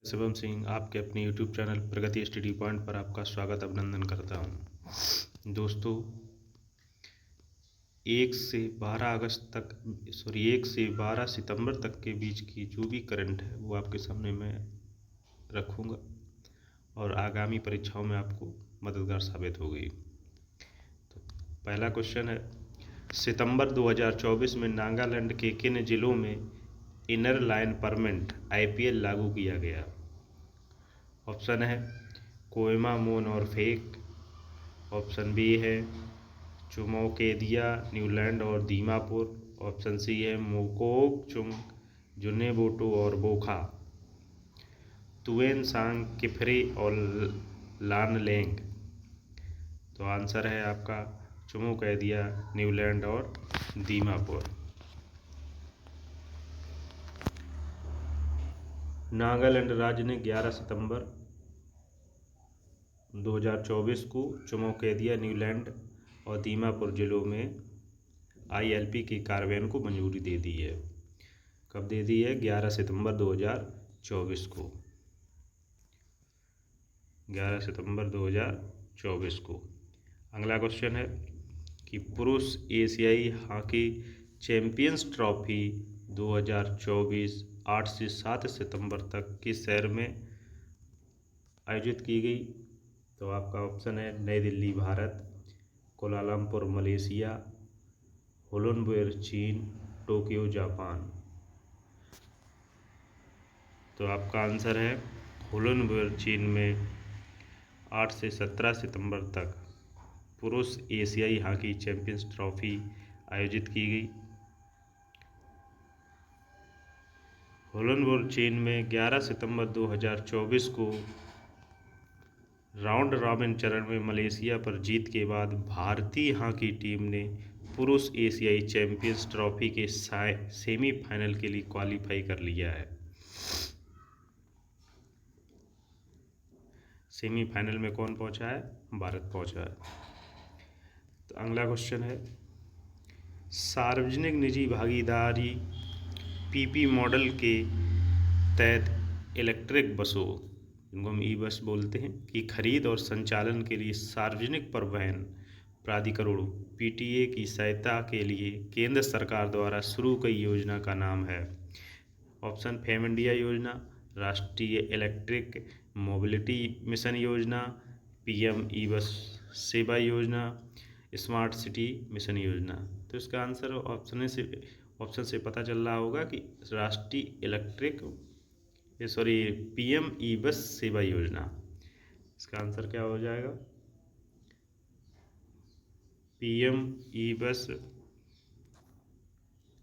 शिवम सिंह आपके अपने YouTube channel प्रगति study point पर आपका स्वागत अभिनंदन करता हूं। दोस्तों 1 से 12 सितंबर तक के बीच की जो भी करंट है वो आपके सामने मैं रखूंगा और आगामी परीक्षाओं में आपको मददगार साबित होगी। तो पहला क्वेश्चन है, सितंबर 2024 में नागालैंड के किन जिलों में इनर लाइन परमिट IPL लागू किया गया? ऑप्शन है कोहिमा, मोन और फेक। ऑप्शन बी है चुमौकेदिया, न्यूलैंड और दीमापुर। ऑप्शन सी है मोकोक चुंग, जुन्नेबोटो और बोखा। तुएन सांग, किफरी और लानलेंग। तो आंसर है आपका चुमौकेदिया, न्यूलैंड और दीमापुर। नागालैंड राज्य ने 11 सितंबर 2024 को चुमौकेदिया, न्यूलैंड और दीमापुर जिलों में ILP के कार्यान्वयन को मंजूरी दे दी है। कब दे दी है? 11 सितंबर 2024 को। 11 सितंबर 2024 को। अगला क्वेश्चन है कि पुरुष एशियाई हॉकी चैंपियंस ट्रॉफी 2024 8 से 7 सितंबर तक किस शहर में आयोजित की गई? तो आपका ऑप्शन है नई दिल्ली भारत, कोलालमपुर मलेशिया, होलोनबुर चीन, टोक्यो जापान। तो आपका आंसर है होलोनबुर चीन में 8 से 17 सितंबर तक पुरुष एशियाई हॉकी चैंपियंस ट्रॉफी आयोजित की गई। होलोनबुर चीन में 11 सितंबर 2024 को राउंड रॉबिन चरण में मलेशिया पर जीत के बाद भारतीय हॉकी टीम ने पुरुष एशियाई चैंपियंस ट्रॉफी के सेमीफाइनल के लिए क्वालिफाई कर लिया है। सेमीफाइनल में कौन पहुंचा है? भारत पहुंचा है। तो अगला क्वेश्चन है, सार्वजनिक निजी भागीदारी PP मॉडल के तहत इलेक्ट्रिक बसों, जिनको हम ई बस बोलते हैं, की खरीद और संचालन के लिए सार्वजनिक परिवहन प्राधिकरण PTA की सहायता के लिए केंद्र सरकार द्वारा शुरू की योजना का नाम है? ऑप्शन फेम इंडिया योजना, राष्ट्रीय इलेक्ट्रिक मोबिलिटी मिशन योजना, PM ई बस सेवा योजना, स्मार्ट सिटी मिशन योजना। तो इसका आंसर ऑप्शन से पता चल रहा होगा कि PM ई बस सेवा योजना। इसका आंसर क्या हो जाएगा? PM ई बस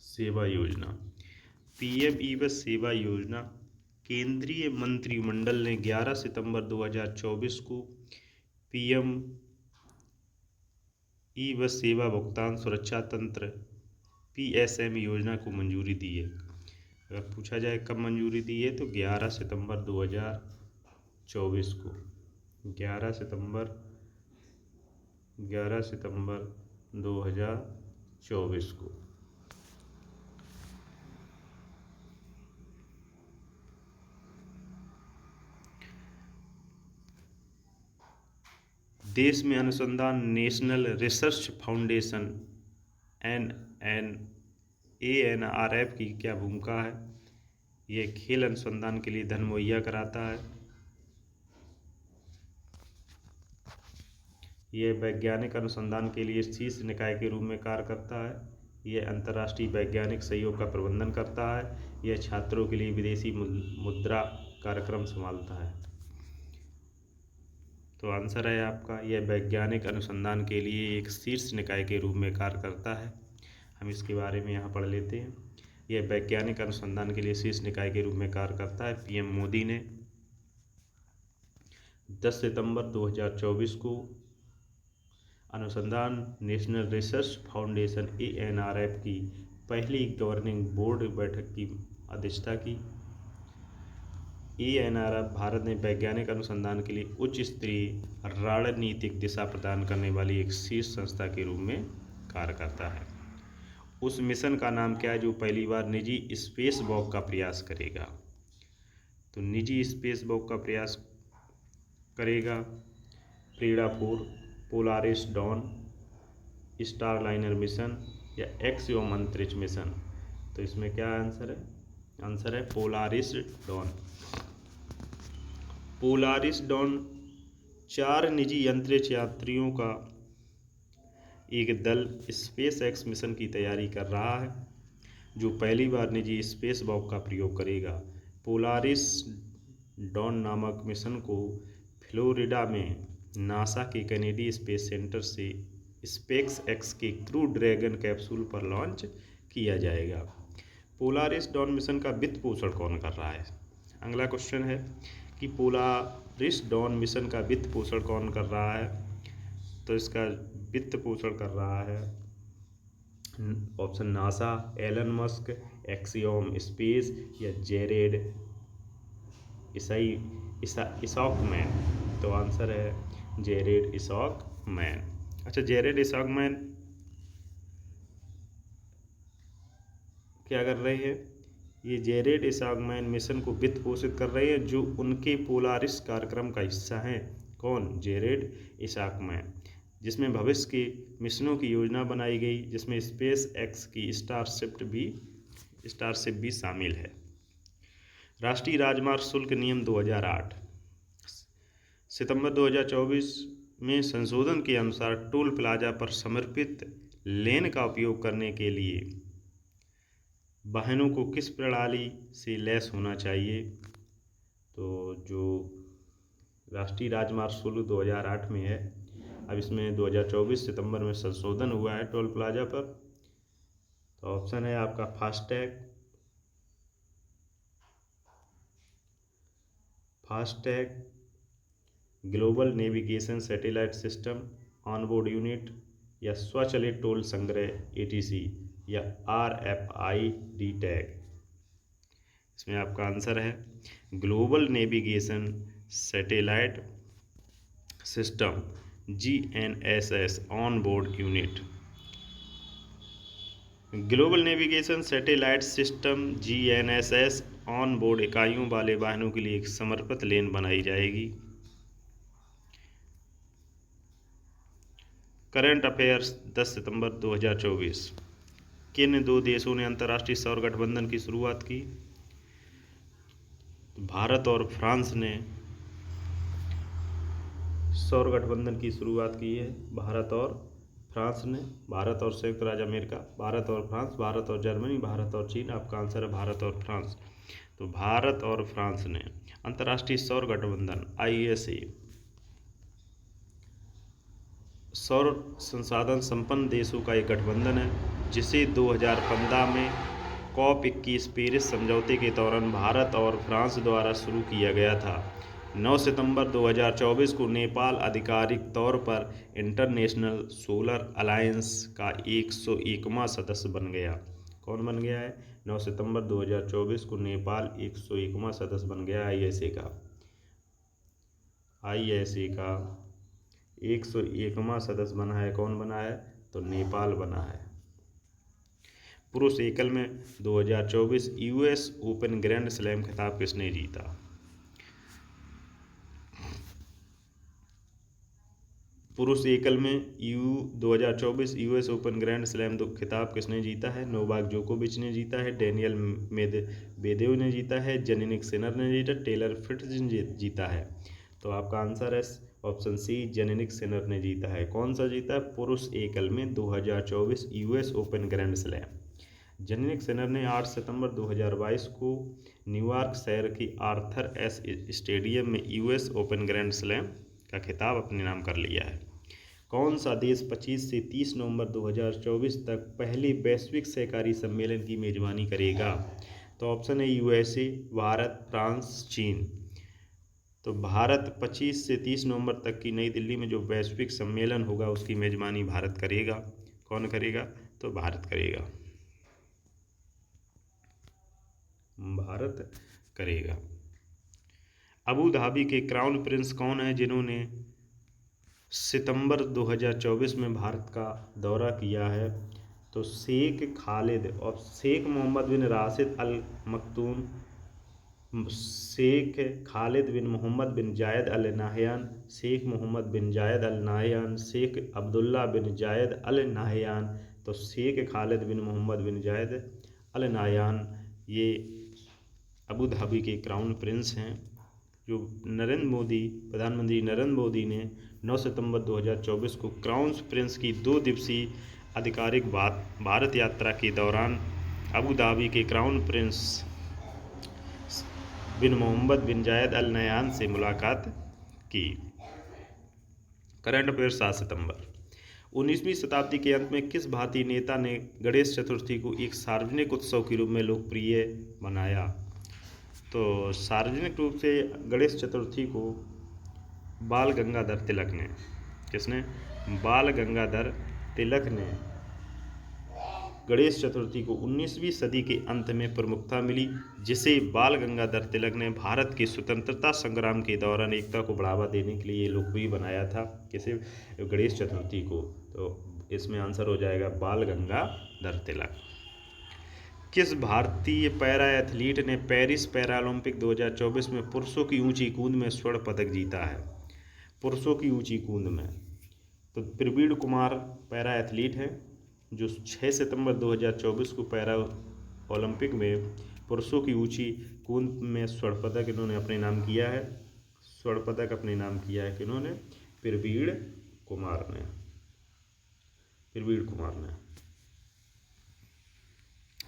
सेवा योजना। PM ई बस सेवा योजना केंद्रीय मंत्रिमंडल ने 11 सितंबर 2024 को PM ई बस सेवा भुगतान सुरक्षा तंत्र PSM योजना को मंजूरी दी है। अगर पूछा जाए कब मंजूरी दी है तो 11 सितंबर 2024 को। 11 सितंबर 2024 को। देश में अनुसंधान नेशनल रिसर्च फाउंडेशन ANRF की क्या भूमिका है? यह खेल अनुसंधान के लिए धन मुहैया कराता है। यह वैज्ञानिक अनुसंधान के लिए शीर्ष निकाय के रूप में कार्य करता है। यह अंतर्राष्ट्रीय वैज्ञानिक सहयोग का प्रबंधन करता है। यह छात्रों के लिए विदेशी मुद्रा कार्यक्रम संभालता है। तो आंसर है आपका, यह वैज्ञानिक अनुसंधान के लिए एक शीर्ष निकाय के रूप में कार्य करता है। हम इसके बारे में यहाँ पढ़ लेते हैं। यह वैज्ञानिक अनुसंधान के लिए शीर्ष निकाय के रूप में कार्य करता है। PM मोदी ने 10 सितंबर 2024 को अनुसंधान नेशनल रिसर्च फाउंडेशन ANRF की पहली गवर्निंग बोर्ड बैठक की अध्यक्षता की। ANRF भारत में वैज्ञानिक अनुसंधान के लिए उच्च स्तरीय रणनीतिक दिशा प्रदान करने वाली एक शीर्ष संस्था के रूप में कार्य करता है। उस मिशन का नाम क्या है जो पहली बार निजी स्पेस वॉक का प्रयास करेगा? तो निजी स्पेस वॉक का प्रयास करेगा प्रेरणा 4, पोलारिस डॉन, स्टारलाइनर मिशन या एक्सव्योम अंतरिक्ष मिशन। तो इसमें क्या आंसर है? आंसर है पोलारिस डॉन। पोलारिस डॉन 4 निजी अंतरिक्ष यात्रियों का एक दल स्पेस एक्स मिशन की तैयारी कर रहा है, जो पहली बार निजी स्पेस वॉक का प्रयोग करेगा। पोलारिस डॉन नामक मिशन को फ्लोरिडा में नासा के कैनेडी स्पेस सेंटर से स्पेस एक्स के क्रू ड्रैगन कैप्सूल पर लॉन्च किया जाएगा। पोलारिस डॉन मिशन का वित्त पोषण कौन कर रहा है? अगला क्वेश्चन है कि पोलारिस डॉन मिशन का वित्त पोषण कौन कर रहा है? तो इसका वित्त पोषण कर रहा है option NASA, Elon Musk, Axiom Space या जेरेड इसॉकमैन। तो आंसर है जेरेड इसॉकमैन। अच्छा, जेरेड इसॉकमैन क्या कर रहे हैं? ये जेरेड इसॉकमैन मिशन को वित्त पोषित कर रहे हैं, जो उनके पोलारिस कार्यक्रम का हिस्सा हैं। कौन? जेरेड इसॉकमैन, जिसमें भविष्य के मिशनों की योजना बनाई गई, जिसमें स्पेस एक्स की स्टारशिप भी शामिल है। राष्ट्रीय राजमार्ग शुल्क नियम 2008 सितंबर 2024 में संशोधन के अनुसार टोल प्लाजा पर समर्पित लेन का उपयोग करने के लिए वाहनों को किस प्रणाली से लैस होना चाहिए? तो जो राष्ट्रीय राजमार्ग शुल्क 2008 में है, अब इसमें 2024 सितंबर में संशोधन हुआ है टोल प्लाजा पर। तो ऑप्शन है आपका FASTag, global navigation satellite system, onboard unit या स्वचालित टोल संग्रह ATC या RFID टैग। इसमें आपका आंसर है global navigation satellite system GNSS onboard unit. Global navigation satellite system GNSS onboard इकाइयों वाले वाहनों के लिए एक समर्पित लेन बनाई जाएगी। करंट अफेयर्स 10 सितंबर 2024। किन 2 देशों ने अंतर्राष्ट्रीय सौर गठबंधन की शुरुआत की? भारत और फ्रांस ने सौर गठबंधन की शुरुआत की है। भारत और फ्रांस ने, भारत और संयुक्त राज्य अमेरिका, भारत और फ्रांस, भारत और जर्मनी, भारत और चीन। आपका आंसर है भारत और फ्रांस। तो भारत और फ्रांस ने अंतर्राष्ट्रीय सौर गठबंधन ISA सौर संसाधन संपन्न देशों का एक गठबंधन है, जिसे 2015 में COP21 पेरिस समझौते के दौरान भारत और फ्रांस द्वारा शुरू किया गया था। 9 सितंबर 2024 को नेपाल आधिकारिक तौर पर इंटरनेशनल सोलर अलायंस का 101वां सदस्य बन गया। कौन बन गया है? 9 सितंबर 2024 को नेपाल 101वां सदस्य बन गया ISA का 101वां सदस्य बना है। कौन बना है? तो नेपाल बना है। पुरुष एकल में 2024 US ओपन ग्रैंड स्लैम खिताब किसने जीता? पुरुष एकल में 2024 US ओपन ग्रैंड स्लैम खिताब किसने जीता है? नोवाक जोकोविच ने जीता है, डेनियल मेदवेदेव ने जीता है, जेनिक सिनर ने जीता, टेलर फ्रिट्ज ने जीता है। तो आपका आंसर है ऑप्शन C, जेनिक सिनर ने जीता है। कौन सा जीता है? पुरुष एकल में 2024 US open grand slam. Jannik Sinner ने 8 सितंबर 2022 को न्यूयॉर्क शहर की आर्थर S स्टेडियम में US ओपन ग्रैंड स्लैम का खिताब अपने नाम कर लिया है। कौन सा देश 25 से 30 नवंबर 2024 तक पहले वैश्विक सहकारी सम्मेलन की मेजबानी करेगा? तो ऑप्शन है USA, भारत, फ्रांस, चीन। तो भारत 25 से 30 नवंबर तक की नई दिल्ली में जो वैश्विक सम्मेलन होगा, उसकी मेजबानी भारत करेगा। कौन करेगा? तो भारत करेगा, भारत करेगा। अबू धाबी के क्राउन प्रिंस कौन है जिन्होंने सितंबर 2024 में भारत का दौरा किया है? तो शेख खालिद और शेख मोहम्मद बिन राशिद अल मखतूम शेख खालिद बिन मोहम्मद बिन जायद अल नाहयान, शेख मोहम्मद बिन जायद अल नाहयान, शेख अब्दुल्ला बिन जायद अल नाहयान। तो शेख खालिद बिन मोहम्मद बिन जायद अल नाहयान ये अबू धाबी के क्राउन प्रिंस हैं, जो प्रधानमंत्री नरेंद्र मोदी ने 9 सितंबर 2024 को क्राउन प्रिंस की 2 दिवसीय आधिकारिक भारत यात्रा के दौरान अबू धाबी के क्राउन प्रिंस बिन मोहम्मद बिन जायद अल नहयान से मुलाकात की। करंट अफेयर 7 सितंबर। 19वीं शताब्दी के अंत में किस भारतीय नेता ने गणेश चतुर्थी को एक सार्वजनिक उत्सव के रूप में लोकप्रिय बनाया? तो सार्वजनिक रूप से गणेश चतुर्थी को बाल गंगाधर तिलक ने, किसने? बाल गंगाधर तिलक ने गणेश चतुर्थी को 19वीं सदी के अंत में प्रमुखता मिली, जिसे बाल गंगाधर तिलक ने भारत के स्वतंत्रता संग्राम के दौरान एकता को बढ़ावा देने के लिए लोकप्रिय बनाया था। किसे? गणेश चतुर्थी को। तो इसमें आंसर हो जाएगा बाल गंगाधर तिलक। किस भारतीय पैरा एथलीट ने पेरिस पैरालंपिक 2024 में पुरुषों की ऊंची कूद में स्वर्ण पदक जीता है? पुरुषों की ऊंची कूद में तो प्रवीण कुमार पैरा एथलीट है, जो 6 सितंबर 2024 को पैरा ओलंपिक में पुरुषों की ऊंची कूद में स्वर्ण पदक इन्होंने अपने नाम किया है। स्वर्ण पदक अपने नाम किया है किन्होंने? प्रवीण कुमार ने।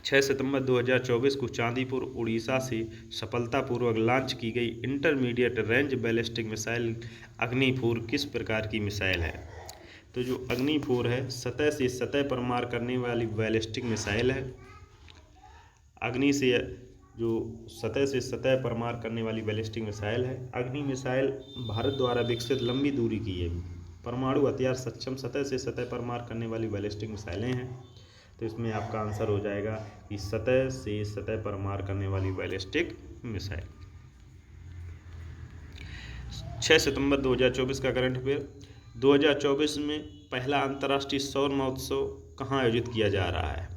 6 सितंबर 2024 को चांदीपुर उड़ीसा से सफलतापूर्वक लॉन्च की गई इंटरमीडिएट रेंज बैलिस्टिक मिसाइल अग्नि-4 किस प्रकार की मिसाइल है? तो जो अग्नि-4 है, सतह से सतह पर मार करने वाली बैलिस्टिक मिसाइल है। अग्नि से जो सतह से सतह पर मार करने वाली बैलिस्टिक मिसाइल है। अग्नि मिसाइल भारत द्वारा विकसित लंबी दूरी की है परमाणु हथियार सक्षम सतह से सतह पर मार करने वाली बैलिस्टिक मिसाइलें हैं। तो इसमें आपका आंसर हो जाएगा कि सतह से सतह पर मार करने वाली बैलिस्टिक मिसाइल। 6 सितंबर 2024 का करंट अफेयर। 2024 में पहला अंतर्राष्ट्रीय सौर महोत्सव कहाँ आयोजित किया जा रहा है?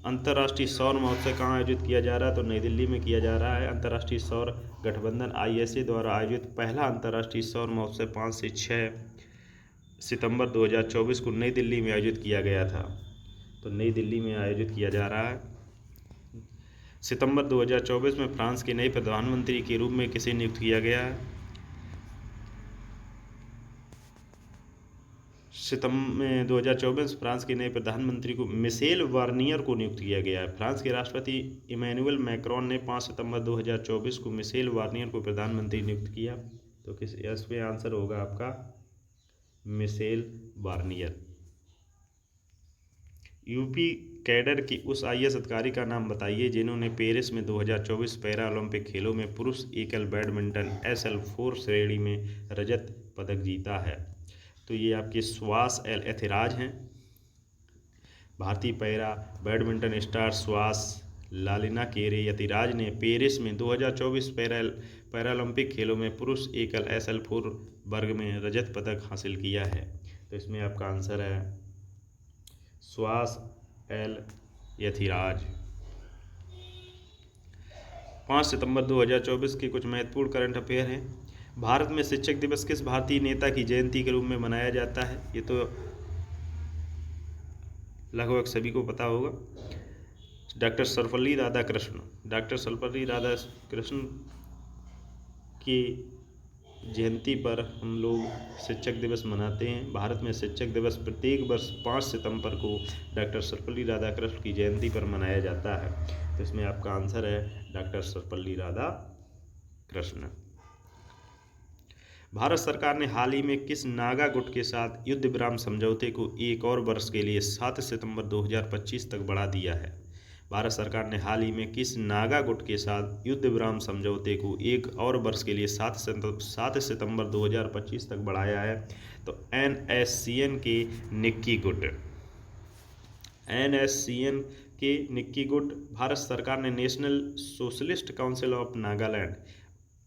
अंतर्राष्ट्रीय सौर महोत्सव कहाँ आयोजित किया जा रहा है? तो नई दिल्ली में किया जा रहा है। अंतर्राष्ट्रीय सौर गठबंधन ISA द्वारा आयोजित पहला अंतर्राष्ट्रीय सौर महोत्सव 5 से 6 सितंबर 2024 को नई दिल्ली में आयोजित किया गया था। तो नई दिल्ली में आयोजित किया जा रहा है। सितंबर 2024 में फ्रांस के नए प्रधानमंत्री के रूप में किसे नियुक्त किया गया है? सितंबर 2024 फ्रांस के नए प्रधानमंत्री को मिशेल बार्नियर को नियुक्त किया गया है। फ्रांस के राष्ट्रपति इमैनुअल मैक्रोन ने 5 सितंबर 2024 को मिशेल बार्नियर को प्रधानमंत्री नियुक्त किया। तो किस इसमें आंसर होगा आपका मिशेल बार्नियर। यूपी कैडर की उस IAS अधिकारी का नाम बताइए जिन्होंने पेरिस में 2024 पैरा ओलंपिक खेलों में पुरुष एकल बैडमिंटन SL4 श्रेणी में रजत पदक जीता है। तो ये आपके सुभाष एल एथिराज हैं। भारतीय para badminton star Subhash La Niña केरे यतिराज ने पेरिस में 2024 पैरालंपिक खेलों में पुरुष एकल SL4 वर्ग में रजत पदक हासिल किया है। तो इसमें आपका आंसर है सुभाष एल यतिराज। 5 सितंबर 2024 के कुछ महत्वपूर्ण करंट अफेयर हैं। भारत में शिक्षक दिवस किस भारतीय नेता की जयंती के रूप में मनाया जाता है? ये तो लगभग सभी को पता होगा। डॉक्टर सर्वपल्ली राधाकृष्णन। डॉक्टर सर्वपल्ली राधाकृष्णन की जयंती पर हम लोग शिक्षक दिवस मनाते हैं। भारत में शिक्षक दिवस प्रत्येक वर्ष 5 सितंबर को डॉक्टर सर्वपल्ली राधाकृष्णन की जयंती पर मनाया जाता है। तो इसमें आपका आंसर है डॉक्टर सर्वपल्ली राधाकृष्णन। भारत सरकार ने हाल ही में किस नागा गुट के साथ युद्ध विराम समझौते को एक और वर्ष के लिए 7 सितंबर 2025 तक बढ़ा दिया है? भारत सरकार ने हाल ही में किस नागा गुट के साथ युद्ध विराम समझौते को एक और वर्ष के लिए 7 सितंबर 2025 तक बढ़ाया है? तो NSCN के निक्की गुट। NSCN के निक्की गुट। भारत सरकार ने national socialist council of Nagaland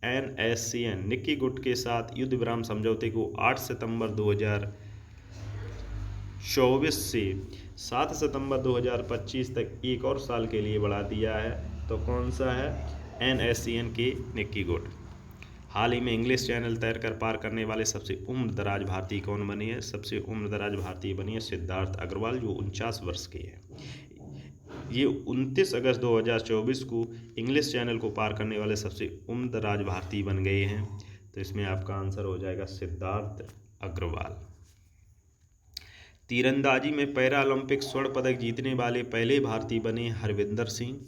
NSCN Nikki गुट के साथ युद्ध विराम समझौते को 8 सितंबर 2024 से 7 सितंबर 2025 तक एक और साल के लिए बढ़ा दिया है। तो कौन सा है? NSCN के निक्की गुड। हाल ही में इंग्लिश चैनल तैरकर पार करने वाले सबसे उम्र दराज भारतीय कौन बनी है? सबसे उम्र दराज भारतीय बनी है सिद्धार्थ अग्रवाल, जो 49 वर्ष के हैं। ये 29 अगस्त 2024 को इंग्लिश चैनल को पार करने वाले सबसे उम्र दराज भारतीय बन गए हैं। तो इसमें आपका आंसर हो जाएगा सिद्धार्थ अग्रवाल। तीरंदाजी में पैरा ओलंपिक स्वर्ण पदक जीतने वाले पहले भारतीय बने हरविंदर सिंह,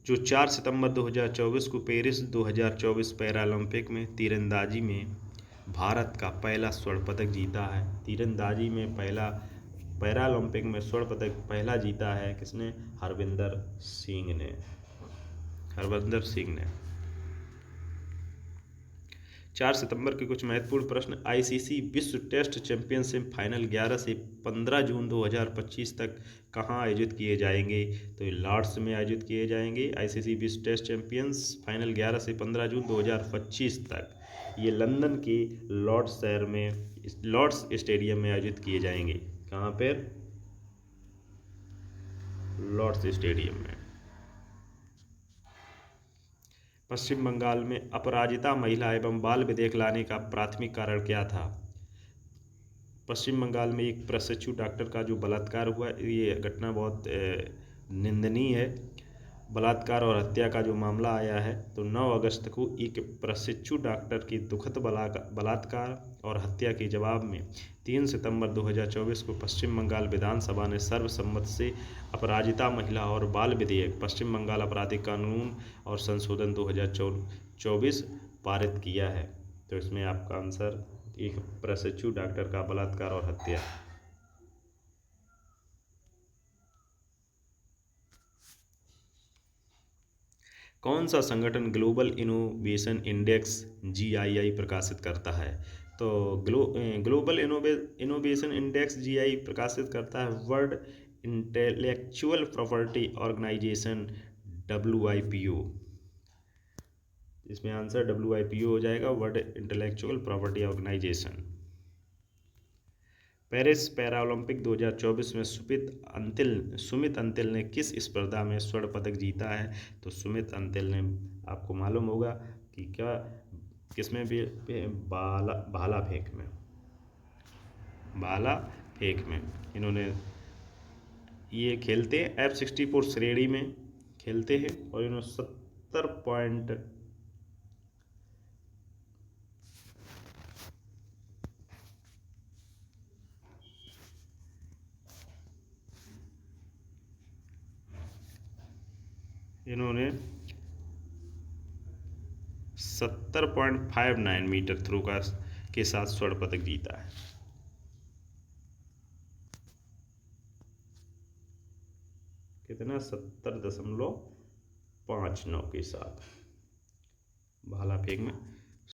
जो 4 सितंबर 2024 को पेरिस 2024 पैरा ओलंपिक में तीरंदाजी में भारत का पहला स्वर्ण पदक जीता है। तीरंदाजी में पहला पैरा ओलंपिक में स्वर्ण पदक पहला जीता है किसने? हरविंदर सिंह ने। 4 सितंबर के कुछ महत्वपूर्ण प्रश्न। आईसीसी विश्व टेस्ट चैंपियनशिप फाइनल 11 से 15 जून 2025 तक कहाँ आयोजित किए जाएंगे? तो ये लॉर्ड्स में आयोजित किए जाएंगे। आईसीसी विश्व टेस्ट चैंपियंस फाइनल 11 से 15 जून 2025 तक ये लंदन के लॉर्ड्स शहर में लॉर्ड्स स्टेडियम में आयोजित किए जाएंगे। कहाँ पर? लॉर्ड्स स्टेडियम में। पश्चिम बंगाल में अपराजिता महिला एवं बाल विधेयक लाने का प्राथमिक कारण क्या था? पश्चिम बंगाल में एक प्रशिक्षु डॉक्टर का जो बलात्कार हुआ, ये घटना बहुत निंदनीय है। बलात्कार और हत्या का जो मामला आया है, तो 9 अगस्त को एक प्रशिक्षु डॉक्टर की दुखद बलात्कार और हत्या के जवाब में 3 सितंबर 2024 को पश्चिम बंगाल विधानसभा ने सर्वसम्मति से अपराजिता महिला और बाल विधेयक पश्चिम बंगाल आपराधिक कानून और संशोधन 2024 पारित किया है। तो इसमें आपका आंसर एक प्रशिक्षु डॉक्टर का बलात्कार और हत्या। कौन सा संगठन ग्लोबल इनोवेशन इंडेक्स GII प्रकाशित करता है? तो ग्लोबल इनोवेशन इंडेक्स GI प्रकाशित करता है World Intellectual Property Organization WIPO। इसमें आंसर WIPO हो जाएगा, World Intellectual Property Organization. Paris Para Olympic 2024 में सुमित अंतिल ने किस स्पर्धा में स्वर्ण पदक जीता है? तो सुमित अंतिल ने, आपको मालूम होगा कि क्या किसमें भी भाला फेंक में इन्होंने ये खेलते हैं F64 श्रेणी में खेलते हैं और इन्होंने 70 पॉइंट इन्होंने 70.59 मीटर थ्रो के साथ स्वर्ण पदक जीता है। कितना? 70.59 के साथ भाला फेंक में